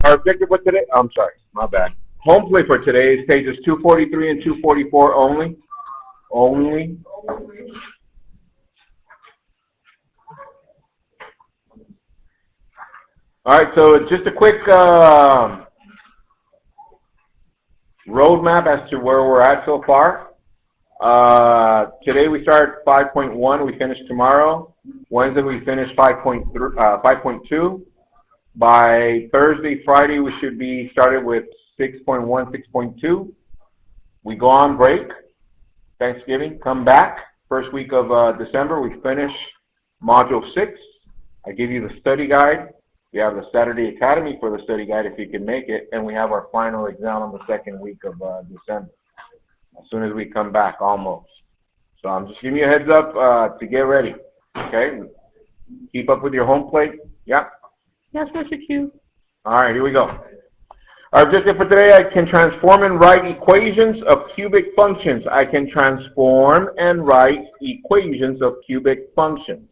our objective for today, I'm sorry, my bad. Home plate for today is pages 243 and 244 only. Only. All right, so just a quick roadmap as to where we're at so far. Today we start 5.1, we finish tomorrow. Wednesday we finish 5.2. By Thursday, Friday, we should be started with 6.1, 6.2. We go on break, Thanksgiving, come back. First week of December, we finish Module 6. I give you the study guide. We have the Saturday Academy for the study guide if you can make it. And we have our final exam on the second week of December. As soon as we come back, almost. So I'm just giving you a heads up to get ready. Okay? Keep up with your home plate. Yeah? Yes, Mr. Q. All right, here we go. Our objective for today, I can transform and write equations of cubic functions. I can transform and write equations of cubic functions.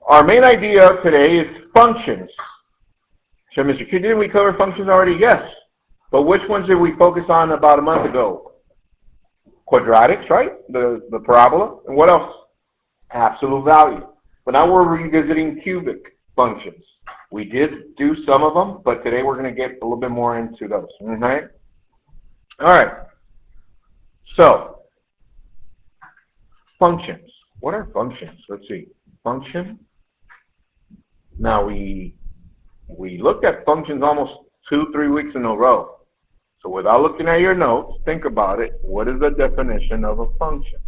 Our main idea today is functions. So, Mr. Q, didn't we cover functions already? Yes. But which ones did we focus on about a month ago? Quadratics, right? The parabola. And what else? Absolute value. But now we're revisiting cubic functions. We did do some of them, but today we're going to get a little bit more into those. Okay? All right. So, functions. What are functions? Let's see. Function. Now, we looked at functions almost 2-3 weeks in a row. So without looking at your notes, think about it. What is the definition of a function?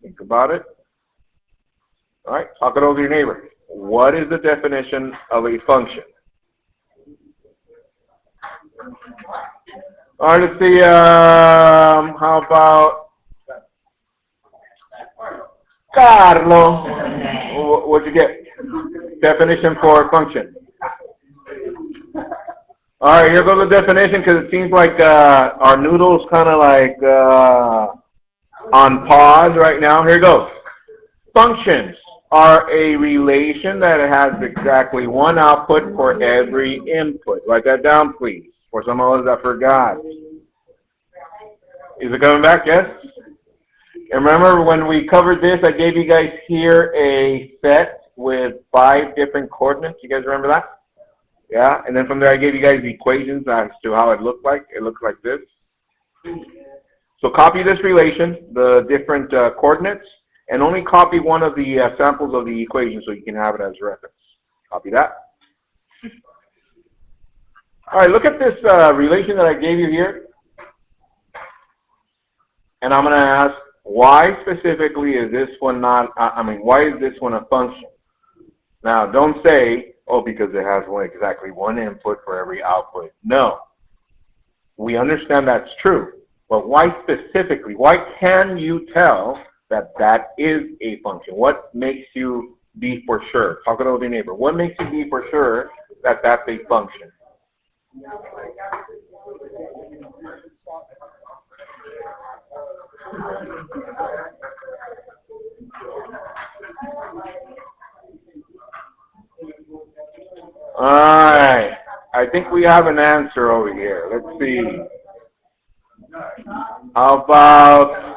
Think about it. All right, talk it over to your neighbor. What is the definition of a function? All right, let's see. How about Carlos? What'd you get? Definition for a function. All right, here goes the definition because it seems like our noodle's kind of like on pause right now. Here goes. Functions are a relation that has exactly one output for every input. Write that down, please, for some of us that forgot. Is it coming back? Yes? And remember when we covered this, I gave you guys here a set with 5 different coordinates. You guys remember that? Yeah? And then from there I gave you guys equations as to how it looked like. It looks like this. So copy this relation, the different coordinates, and only copy one of the samples of the equation so you can have it as reference. Copy that. All right, look at this relation that I gave you here. And I'm going to ask, why specifically is this one not, why is this one a function? Now, don't say, oh, because it has exactly one input for every output. No. We understand that's true. But why specifically? Why can you tell that that is a function? What makes you be for sure? Talk it over to your neighbor. What makes you be for sure that that's a function? All right. I think we have an answer over here. Let's see. How about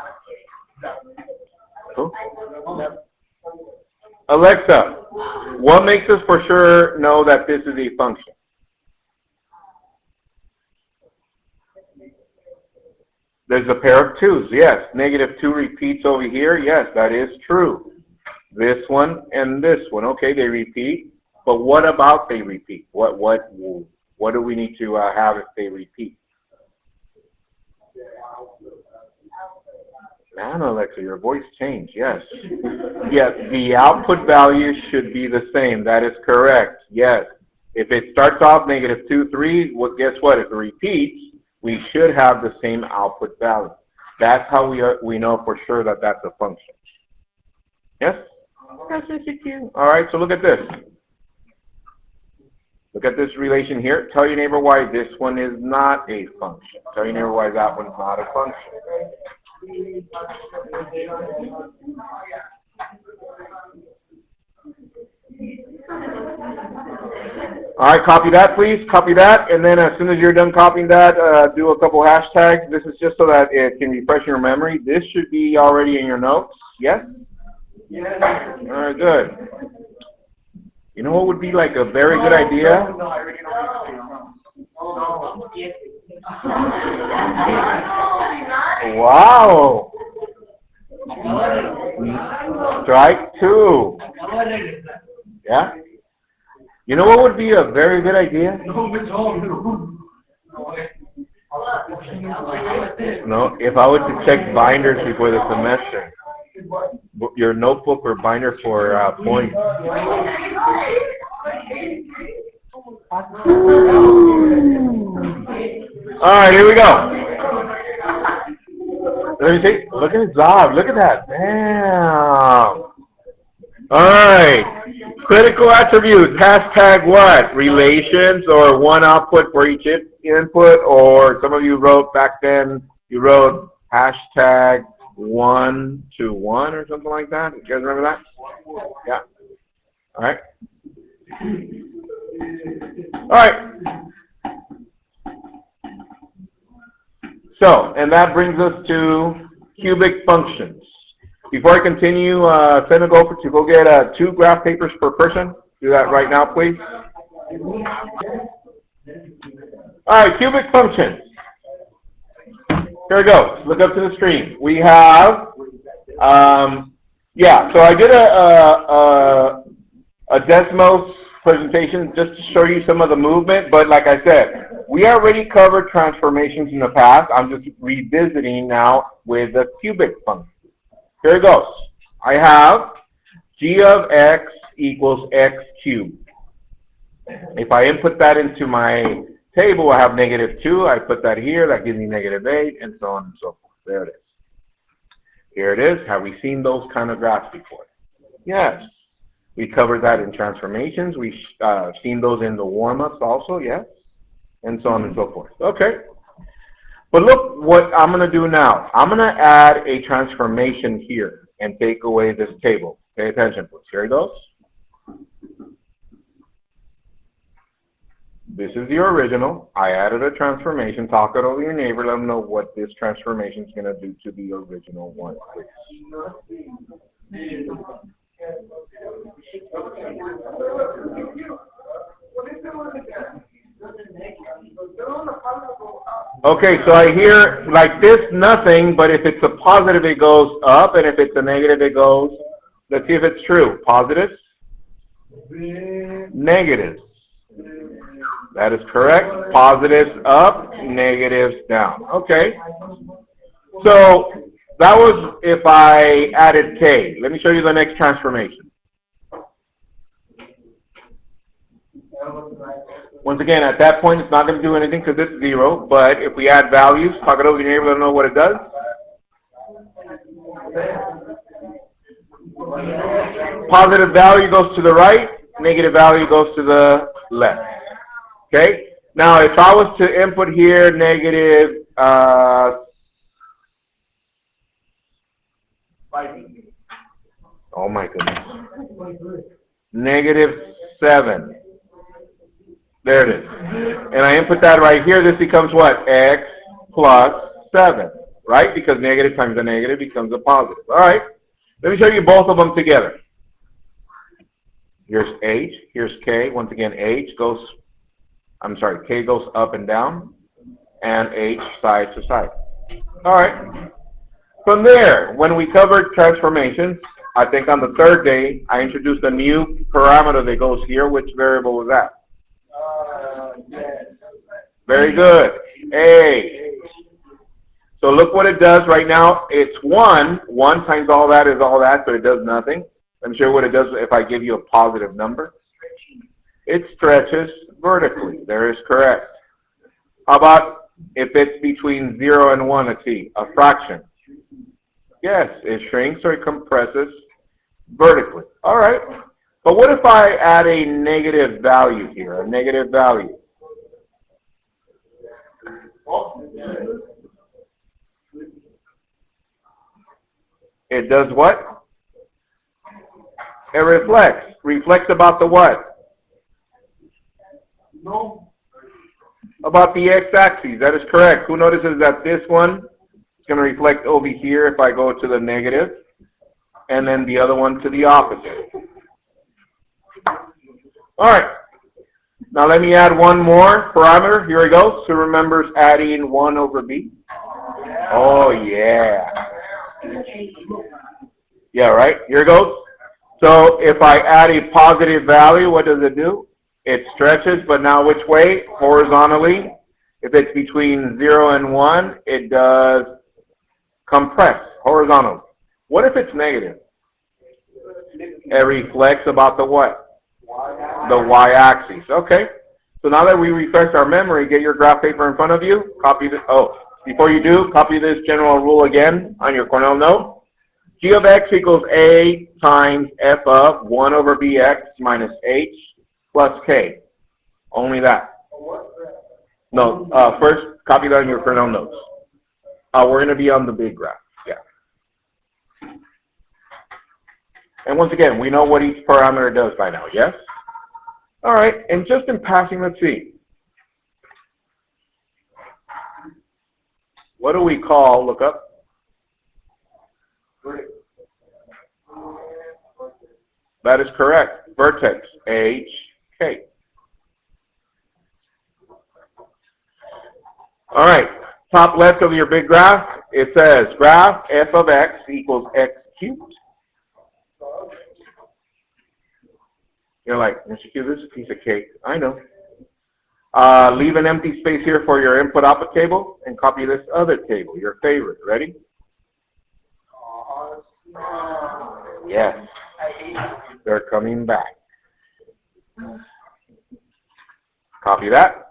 Alexa, what makes us for sure know that this is a function? There's a pair of 2's, yes. -2 repeats over here, yes, that is true. This one and this one, okay, they repeat. But what about they repeat? What do we need to have if they repeat? Man, Alexa, your voice changed, yes. Yes, the output value should be the same. That is correct, yes. If it starts off -2, 3, well, guess what? If it repeats, we should have the same output value. That's how we know for sure that that's a function. Yes? Yes, Mr. Q. All right, so look at this. Look at this relation here. Tell your neighbor why this one is not a function. Tell your neighbor why that one's not a function. All right, copy that, please. Copy that, and then as soon as you're done copying that, do a couple hashtags. This is just so that it can refresh your memory. This should be already in your notes. Yes? Yes. All right, good. You know what would be like a very good idea? Wow. Strike two. Yeah? You know what would be a very good idea? No, if I was to check binders before the semester. Your notebook or binder for points. Alright, here we go. Let me see. Look at Zob. Look at that. Damn. Alright. Critical attributes. Hashtag what? Relations or one output for each input, or some of you wrote back then, you wrote hashtag 1 to 1 or something like that. You guys remember that? Yeah. Alright. Alright. So, and that brings us to cubic functions. Before I continue, send a gopher to go get 2 graph papers per person. Do that right now, please. Alright, cubic functions. Here we go. Look up to the screen. We have, yeah, so I did a Desmos presentation just to show you some of the movement, but like I said, we already covered transformations in the past. I'm just revisiting now with the cubic function. Here it goes. I have g of x equals x cubed. If I input that into my table, I have -2. I put that here. That gives me -8, and so on and so forth. There it is. Here it is. Have we seen those kind of graphs before? Yes. We covered that in transformations. We've seen those in the warm-ups also, yes, and so on and so forth. Okay. But look what I'm going to do now. I'm going to add a transformation here and take away this table. Pay attention, please. Here it goes. This is the original. I added a transformation. Talk it over your neighbor. Let them know what this transformation is going to do to the original one, please. Okay, so I hear like this, nothing, but if it's a positive, it goes up, and if it's a negative, it goes, let's see if it's true. Positives? Negatives. That is correct. Positives up, negatives down. Okay. So that was if I added k. Let me show you the next transformation. Once again, at that point, it's not going to do anything because it's 0. But if we add values, talk it over your neighbor, let them know what it does. Positive value goes to the right. Negative value goes to the left. Okay? Now, if I was to input here negative, oh my goodness, -7. There it is. And I input that right here. This becomes what? X plus 7, right? Because negative times a negative becomes a positive. All right. Let me show you both of them together. Here's H. Here's K. Once again, K goes up and down, and H side to side. All right. From there, when we covered transformations, I think on the 3rd day, I introduced a new parameter that goes here. Which variable was that? Very good. A. So look what it does right now. It's 1. 1 times all that is all that, so it does nothing. I'm sure what it does if I give you a positive number. It stretches vertically. There is correct. How about if it's between 0 and 1, let's see, a fraction? Yes, it shrinks or it compresses vertically. All right. But what if I add a negative value here, a negative value? It does what? It reflects. Reflects about the what? No. About the x-axis. That is correct. Who notices that this one is going to reflect over here if I go to the negative, and then the other one to the opposite. All right. Now let me add one more parameter. Here we go. So remembers adding 1 over b. Oh, yeah. Yeah, right? Here it goes. So if I add a positive value, what does it do? It stretches, but now which way? Horizontally. If it's between 0 and 1, it does compress horizontally. What if it's negative? It reflects about the what? The y-axis. Okay. So now that we refresh our memory, get your graph paper in front of you. Copy this. Oh, before you do, copy this general rule again on your Cornell note. G of x equals a times f of 1 over bx minus h plus k. Only that. No, first copy that on your Cornell notes. We're going to be on the big graph. Yeah. And once again, we know what each parameter does by now, yes? All right, and just in passing, let's see. What do we call, look up? That is correct. Vertex, H, K. All right, top left of your big graph, it says graph f of x equals x cubed. You're like, Mr. Q, this is a piece of cake. I know. Leave an empty space here for your input-output table and copy this other table, your favorite. Ready? Yes. They're coming back. Copy that.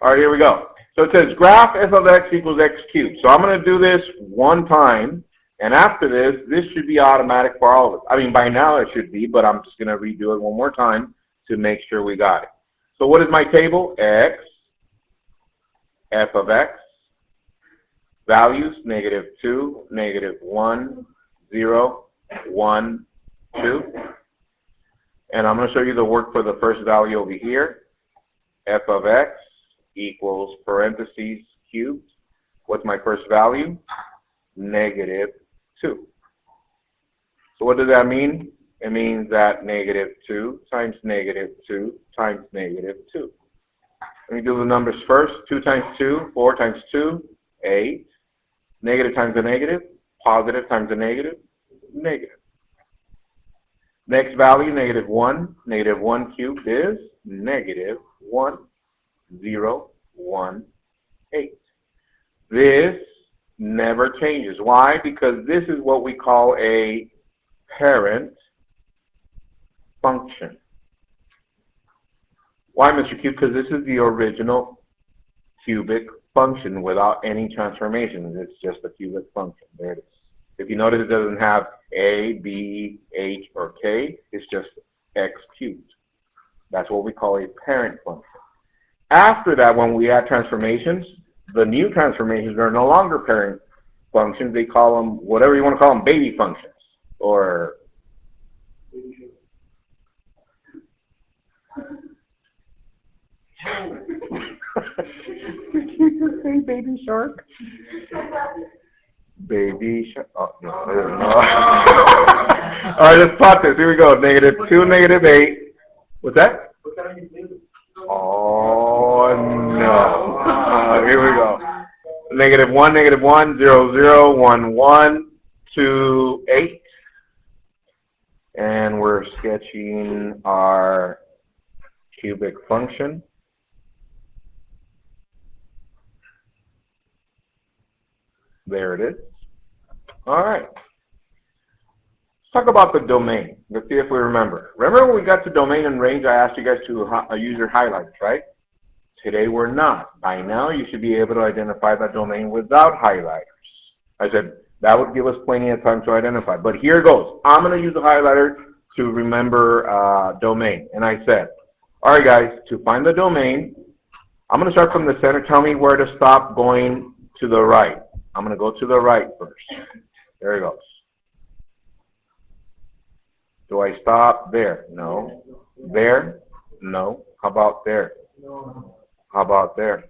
All right, here we go. So it says graph f of x equals x cubed. So I'm going to do this one time. And after this should be automatic for all of us. I mean, by now it should be, but I'm just going to redo it one more time to make sure we got it. So what is my table? X, f of x, values, negative 2, negative 1, 0, 1, 2. And I'm going to show you the work for the first value over here. F of x equals parentheses cubed. What's my first value? Negative 2. So what does that mean? It means that negative 2 times negative 2 times negative 2. Let me do the numbers first. 2 times 2, 4 times 2, 8. Negative times a negative, positive times a negative, negative. Next value, negative 1. Negative 1 cubed is negative 1, 0, 1, 8. This never changes. Why? Because this is what we call a parent function. Why, Mr. Q? Because this is the original cubic function without any transformations. It's just a cubic function. There it is. If you notice, it doesn't have a, b, h, or k. It's just x cubed. That's what we call a parent function. After that, when we add transformations, the new transformations are no longer parent functions. They call them, whatever you want to call them, baby functions. Or did you just say baby shark? Baby shark. Oh, no. All right, let's plot this. Here we go. Negative 2, negative 8. What's that? Oh, no. Here we go. Negative 1, 0, 0, 1, 1, 2, 8. And we're sketching our cubic function. There it is. All right. Let's talk about the domain. Let's see if we remember. Remember when we got to domain and range, I asked you guys to use your highlighters, right? Today we're not. By now you should be able to identify that domain without highlighters. I said that would give us plenty of time to identify. But here it goes. I'm going to use a highlighter to remember domain. And I said, all right, guys, to find the domain, I'm going to start from the center. Tell me where to stop going to the right. I'm going to go to the right first. There it goes. Do I stop there? No. There? No. How about there? How about there?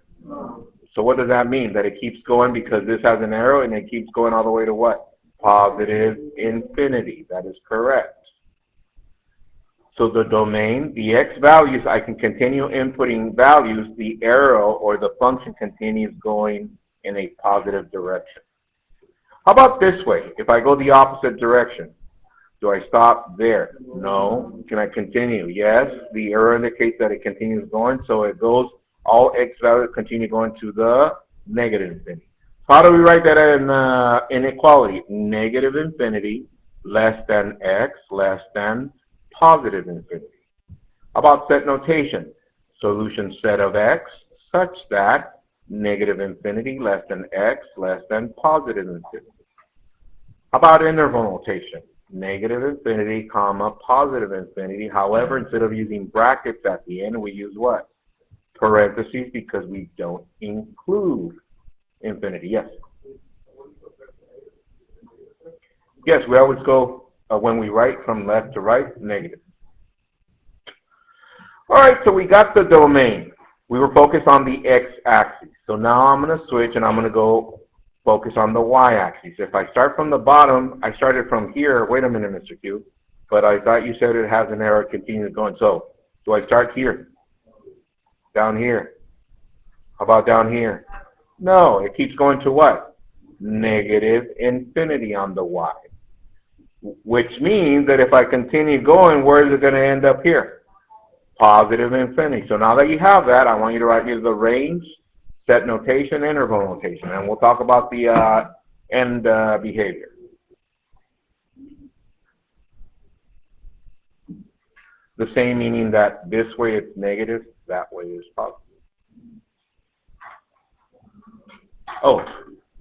So what does that mean? That it keeps going because this has an arrow and it keeps going all the way to what? Positive infinity. That is correct. So the domain, the x values, I can continue inputting values. The arrow or the function continues going in a positive direction. How about this way? If I go the opposite direction, do I stop there? No. Can I continue? Yes. The arrow indicates that it continues going, so it goes, all x values continue going to the negative infinity. How do we write that in inequality? Negative infinity less than x less than positive infinity. How about set notation? Solution set of x such that negative infinity less than x less than positive infinity. How about interval notation? Negative infinity, comma, positive infinity. However, instead of using brackets at the end, we use what? Parentheses, because we don't include infinity. Yes? Yes, we always go, when we write from left to right, negative. All right, so we got the domain. We were focused on the x-axis. So now I'm going to switch and I'm going to go focus on the y-axis. If I start from the bottom, I started from here. Wait a minute, Mr. Q. But I thought you said it has an arrow, continues going. So do I start here? Down here? How about down here? No, it keeps going to what? Negative infinity on the y. Which means that if I continue going, where is it going to end up here? Positive infinity. So now that you have that, I want you to write here the range, set notation, interval notation. And we'll talk about the end behavior. The same meaning that this way it's negative, that way is positive. Oh,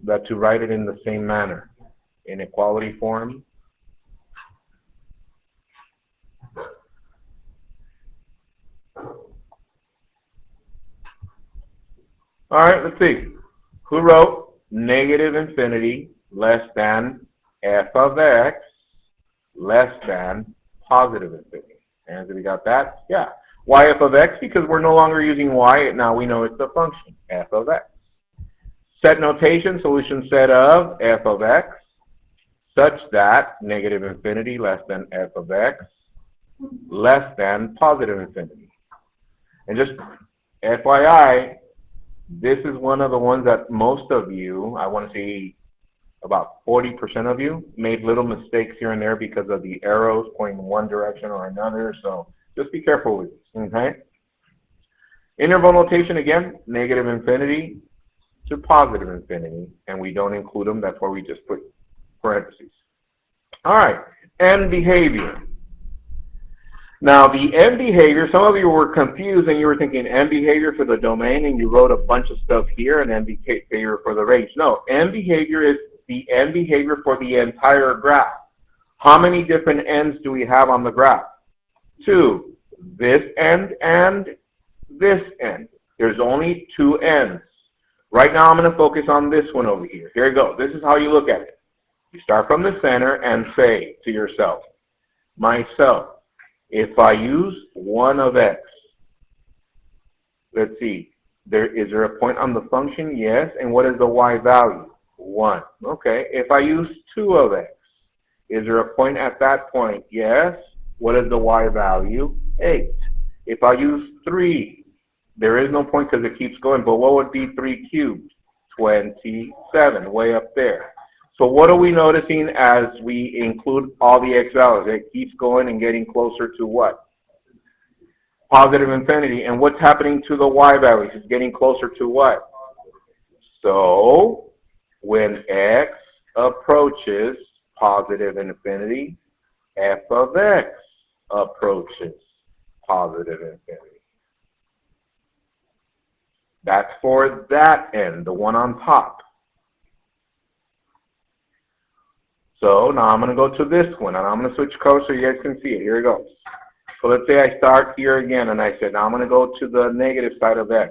that to write it in the same manner. Inequality form. All right, let's see. Who wrote negative infinity less than f of x less than positive infinity? And we got that? Yeah. Y f of x, because we're no longer using y, now we know it's the function, f of x. Set notation, solution set of f of x such that negative infinity less than f of x less than positive infinity. And just FYI, this is one of the ones that most of you, I want to say about 40% of you, made little mistakes here and there because of the arrows pointing in one direction or another. So just be careful with this, okay? Interval notation again, negative infinity to positive infinity, and we don't include them. That's why we just put parentheses. All right, end behavior. Now, the end behavior, some of you were confused and you were thinking end behavior for the domain and you wrote a bunch of stuff here and end behavior for the range. No, end behavior is the end behavior for the entire graph. How many different ends do we have on the graph? 2. This end and this end. There's only 2 ends. Right now, I'm going to focus on this one over here. Here you go. This is how you look at it. You start from the center and say to yourself, myself, if I use 1 of x, let's see, is there a point on the function? Yes. And what is the y value? 1. Okay. If I use 2 of x, is there a point at that point? Yes. What is the y value? 8. If I use 3, there is no point because it keeps going, but what would be 3 cubed? 27, way up there. So what are we noticing as we include all the x values? It keeps going and getting closer to what? Positive infinity. And what's happening to the y values? It's getting closer to what? So when x approaches positive infinity, f of x approaches positive infinity. That's for that end, the one on top. So now I'm going to go to this one, and I'm going to switch colors so you guys can see it. Here it goes. So let's say I start here again, and I said, now I'm going to go to the negative side of x.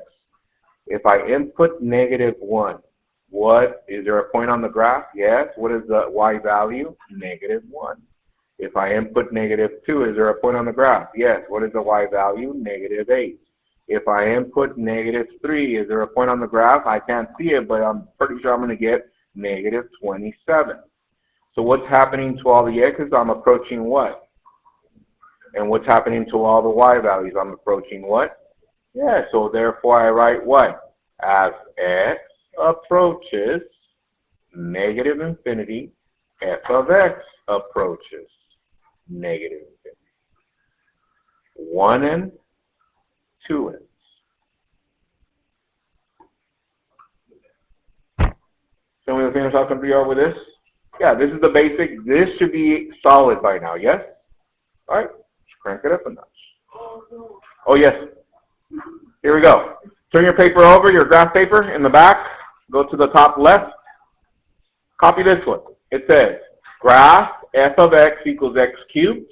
If I input -1, What, is there a point on the graph? Yes. What is the y value? -1. If I input -2, is there a point on the graph? Yes. What is the y value? -8. If I input -3, is there a point on the graph? I can't see it, but I'm pretty sure I'm going to get -27. So what's happening to all the x's? I'm approaching what? And what's happening to all the y values? I'm approaching what? Yeah, so therefore I write what? As x approaches -infinity, f of x approaches -infinity. 1n, 2n. Some of the things how comfortable you are with this? Yeah, this is the basic. This should be solid by now, yes? All right, let's crank it up a notch. Oh, yes. Here we go. Turn your paper over, your graph paper in the back. Go to the top left. Copy this one. It says, graph f of x equals x cubed.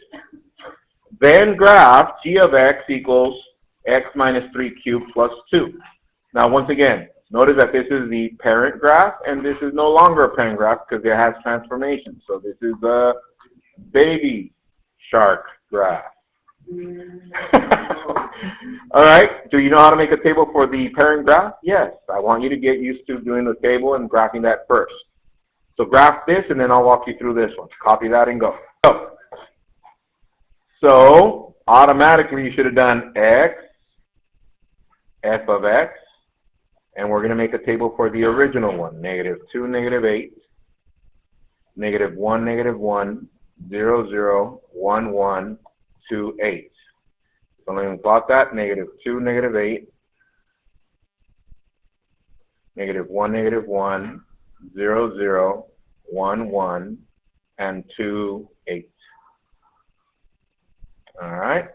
Then graph g of x equals x minus 3 cubed plus 2. Now, once again, notice that this is the parent graph, and this is no longer a parent graph because it has transformation. So this is the baby shark graph. All right. Do you know how to make a table for the parent graph? Yes. I want you to get used to doing the table and graphing that first. So graph this, and then I'll walk you through this one. Copy that and go. So automatically you should have done x, f of x, and we're going to make a table for the original one. -2, -8, -1, -1, 0, 0, 1, 1, 2, 8. So let me plot that. -2, -8, -1, -1, 0, 0, 1, 1, and 2, 8. All right.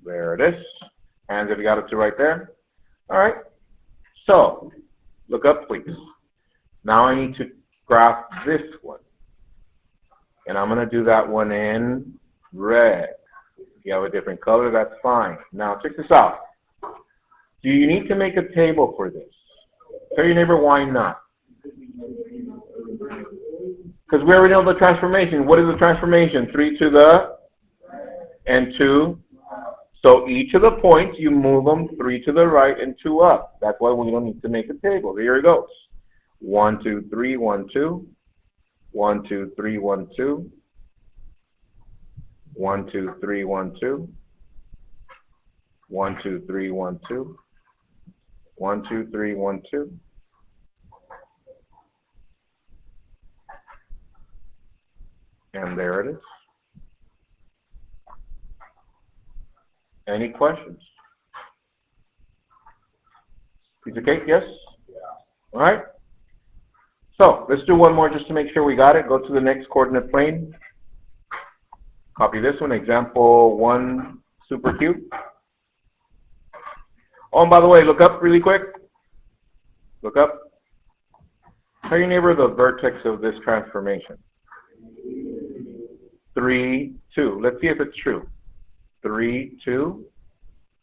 There it is. Hands if you got it to right there. All right. So look up, please. Now I need to graph this one. And I'm going to do that one in red. If you have a different color, that's fine. Now check this out. Do you need to make a table for this? Tell your neighbor why not. Because we already know the transformation. What is the transformation? 3 to the and 2. So each of the points, you move them 3 to the right and 2 up. That's why we don't need to make a table. Here it goes. 1, 2, 3, 1, 2. 1, 2, 3, 1, 2. 1, 2, 3, 1, 2. 1, 2, 3, 1, 2. 1, 2, 3, 1, 2. And there it is. Any questions? Piece of cake, yes? All right. So let's do one more just to make sure we got it. Go to the next coordinate plane. Copy this one, example 1 supercube. Oh, and by the way, look up really quick. Look up. Tell your neighbor the vertex of this transformation. 3, 2. Let's see if it's true. 3, 2.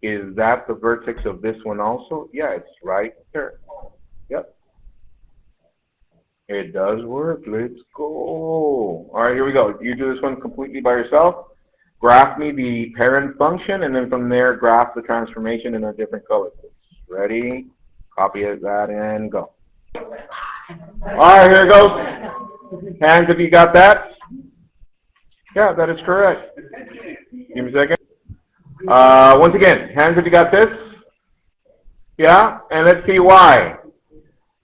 Is that the vertex of this one also? Yeah, it's right there. Yep. It does work. Let's go. All right, here we go. You do this one completely by yourself. Graph me the parent function, and then from there, graph the transformation in a different color. Ready? Copy that and go. All right, here it goes. Hands if you got that. Yeah, that is correct. Give me a second. Once again, hands if you got this. Yeah, and let's see why.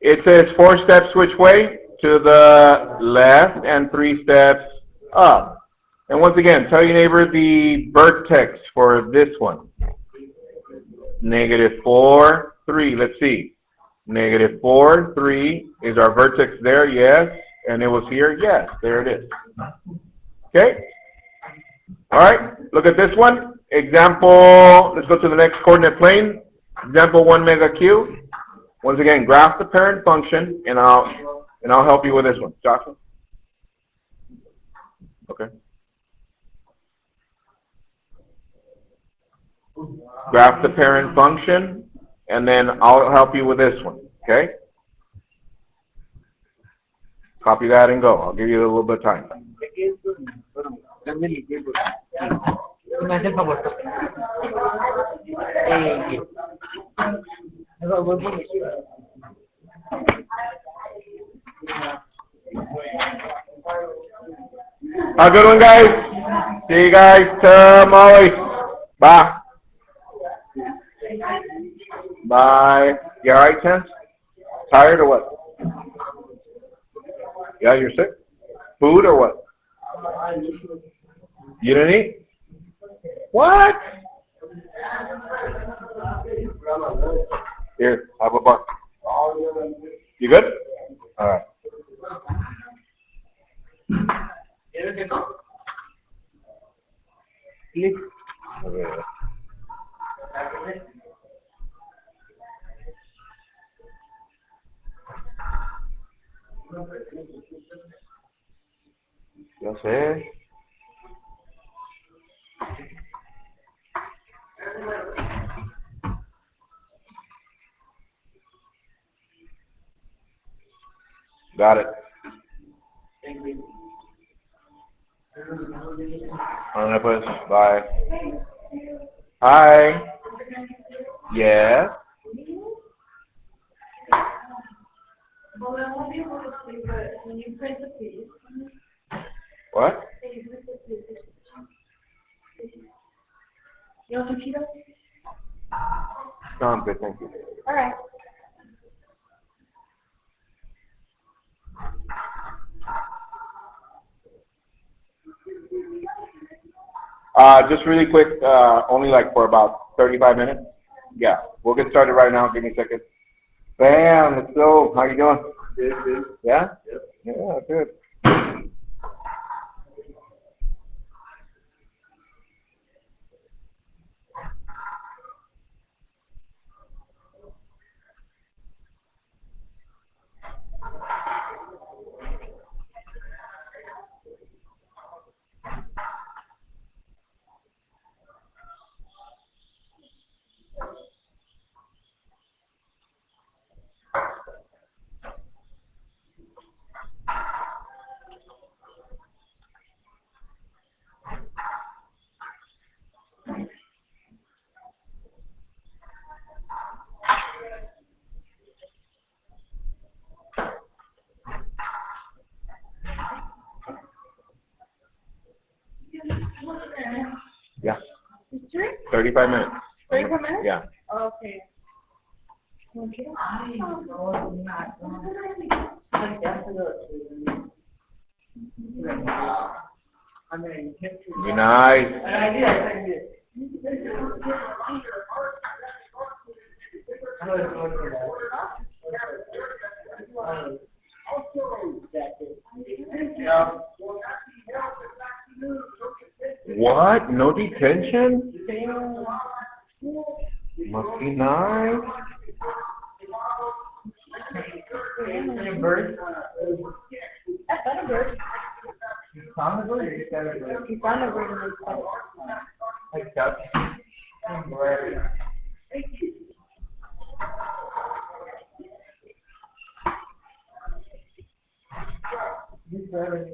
It says 4 steps which way? To the left, and 3 steps up. And once again, tell your neighbor the vertex for this one. -4, 3. Let's see. -4, 3. Is our vertex there? Yes. And it was here? Yes. There it is. Okay? All right. Look at this one. Example, let's go to the next coordinate plane. Example 1 mega cube. Once again, graph the parent function, and I'll help you with this one. Joshua? Okay. graph the parent function, and then I'll help you with this one, okay? Copy that and go. I'll give you a little bit of time. Have a good one, guys. See you guys tomorrow. Bye. Bye. You alright, Ken? Tired or what? Yeah, you're sick? Food or what? You didn't eat? What? Here, have a buck. You good? Alright. Okay. Ya sé. Got it. Alright, pues. Bye. Hi. Yes. Well, I won't be able to see, but when you print the piece, What? you want some Cheetos? No, I'm good, thank you. All right. Just really quick, only like for about 35 minutes. Yeah, we'll get started right now. Give me a second. Bam, let's go. How you doing? Good, good. Yeah? Yep. Yeah, good. Yeah. 35 minutes. 35 minutes? Yeah. Okay. Be nice. What? No detention? Must be nice. Bird? That's not a bird. You found a bird or you got a bird? You found a bird in this place. Like duck? Right. He's very